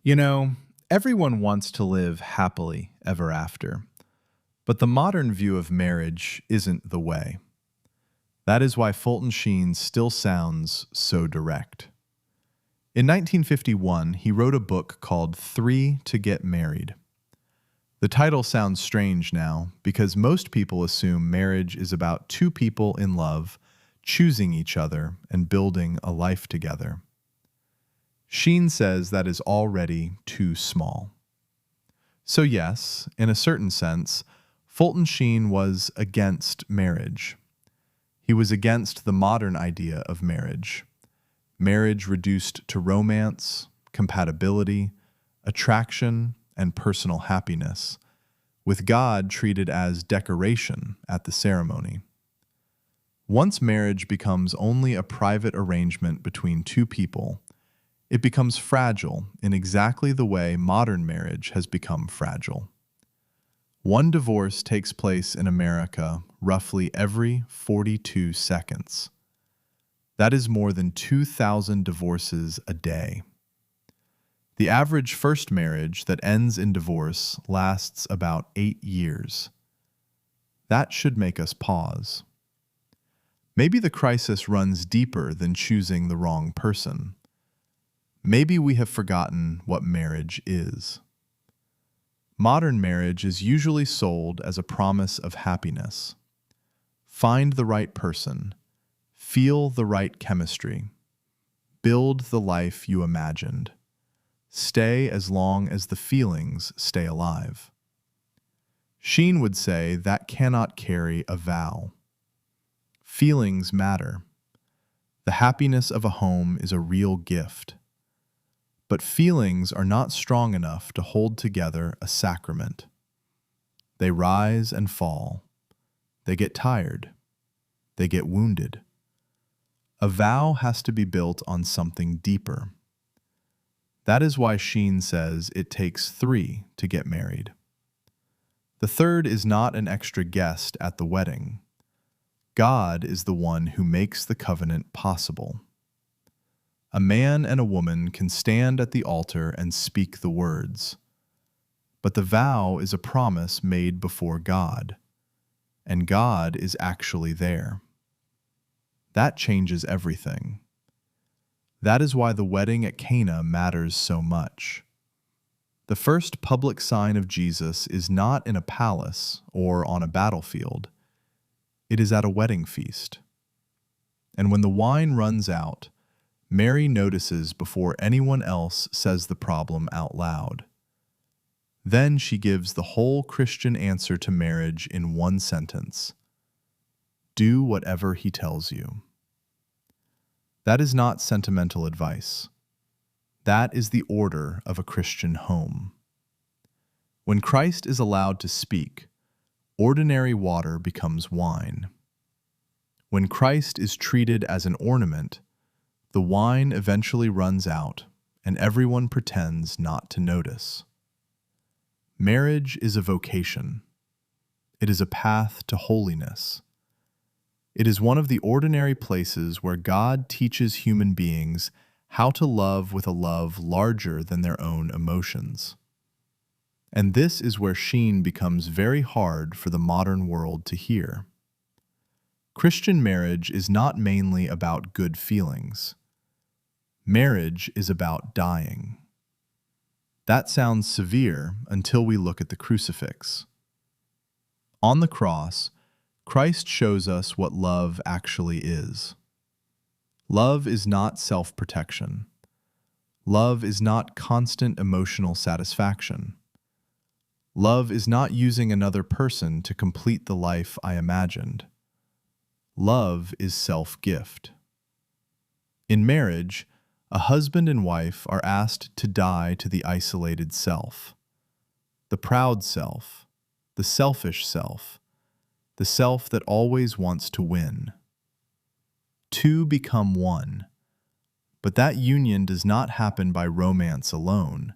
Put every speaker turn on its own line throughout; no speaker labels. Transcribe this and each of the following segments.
You know, everyone wants to live happily ever after, but the modern view of marriage isn't the way. That is why Fulton Sheen still sounds so direct. In 1951, he wrote a book called Three to Get Married. The title sounds strange now because most people assume marriage is about two people in love choosing each other and building a life together. Sheen says that is already too small. So yes, in a certain sense, Fulton Sheen was against marriage. He was against the modern idea of marriage. Marriage reduced to romance, compatibility, attraction, and personal happiness, with God treated as decoration at the ceremony. Once marriage becomes only a private arrangement between two people, it becomes fragile in exactly the way modern marriage has become fragile. One divorce takes place in America roughly every 42 seconds. That is more than 2,000 divorces a day. The average first marriage that ends in divorce lasts about 8 years. That should make us pause. Maybe the crisis runs deeper than choosing the wrong person. Maybe we have forgotten what marriage is. Modern marriage is usually sold as a promise of happiness. Find the right person, feel the right chemistry, build the life you imagined, stay as long as the feelings stay alive. Sheen would say that cannot carry a vow. Feelings matter. The happiness of a home is a real gift. But feelings are not strong enough to hold together a sacrament. They rise and fall. They get tired. They get wounded. A vow has to be built on something deeper. That is why Sheen says it takes 3 to get married. The third is not an extra guest at the wedding. God is the one who makes the covenant possible. A man and a woman can stand at the altar and speak the words. But the vow is a promise made before God, and God is actually there. That changes everything. That is why the wedding at Cana matters so much. The first public sign of Jesus is not in a palace or on a battlefield. It is at a wedding feast. And when the wine runs out, Mary notices before anyone else says the problem out loud. Then she gives the whole Christian answer to marriage in one sentence. Do whatever he tells you. That is not sentimental advice. That is the order of a Christian home. When Christ is allowed to speak, ordinary water becomes wine. When Christ is treated as an ornament, the wine eventually runs out, and everyone pretends not to notice. Marriage is a vocation. It is a path to holiness. It is one of the ordinary places where God teaches human beings how to love with a love larger than their own emotions. And this is where Sheen becomes very hard for the modern world to hear. Christian marriage is not mainly about good feelings. Marriage is about dying. That sounds severe until we look at the crucifix. On the cross, Christ shows us what love actually is. Love is not self-protection. Love is not constant emotional satisfaction. Love is not using another person to complete the life I imagined. Love is self-gift. In marriage, a husband and wife are asked to die to the isolated self, the proud self, the selfish self, the self that always wants to win. Two become one, but that union does not happen by romance alone.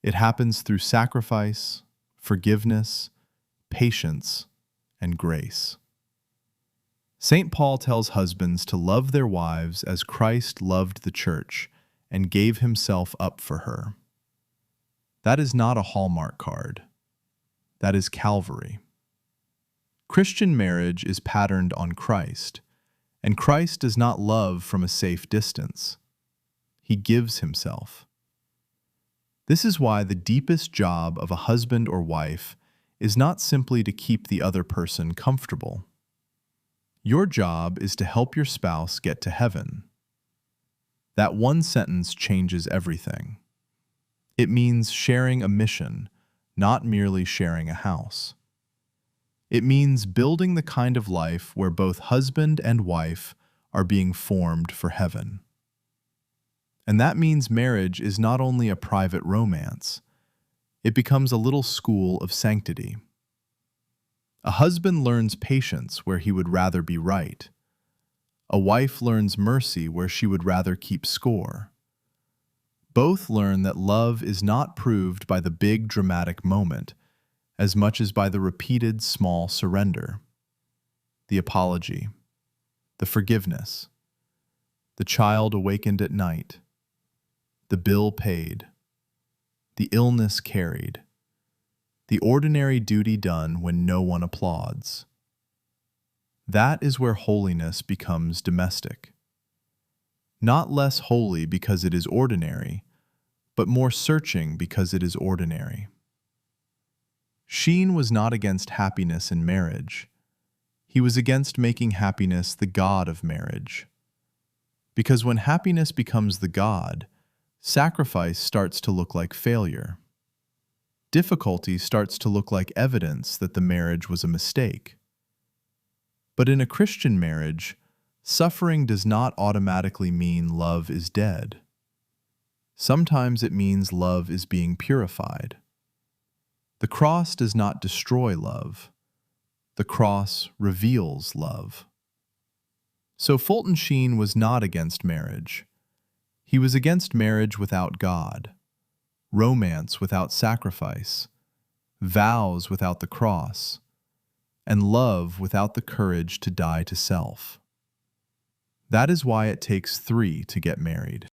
It happens through sacrifice, forgiveness, patience, and grace. St. Paul tells husbands to love their wives as Christ loved the church and gave himself up for her. That is not a Hallmark card. That is Calvary. Christian marriage is patterned on Christ, and Christ does not love from a safe distance. He gives himself. This is why the deepest job of a husband or wife is not simply to keep the other person comfortable. Your job is to help your spouse get to heaven. That one sentence changes everything. It means sharing a mission, not merely sharing a house. It means building the kind of life where both husband and wife are being formed for heaven. And that means marriage is not only a private romance, it becomes a little school of sanctity. A husband learns patience where he would rather be right. A wife learns mercy where she would rather keep score. Both learn that love is not proved by the big dramatic moment, as much as by the repeated small surrender. The apology, the forgiveness, the child awakened at night, the bill paid, the illness carried, the ordinary duty done when no one applauds. That is where holiness becomes domestic. Not less holy because it is ordinary, but more searching because it is ordinary. Sheen was not against happiness in marriage. He was against making happiness the god of marriage. Because when happiness becomes the god, sacrifice starts to look like failure. Difficulty starts to look like evidence that the marriage was a mistake. But in a Christian marriage, suffering does not automatically mean love is dead. Sometimes it means love is being purified. The cross does not destroy love. The cross reveals love. So Fulton Sheen was not against marriage. He was against marriage without God, romance without sacrifice, vows without the cross, and love without the courage to die to self. That is why it takes 3 to get married.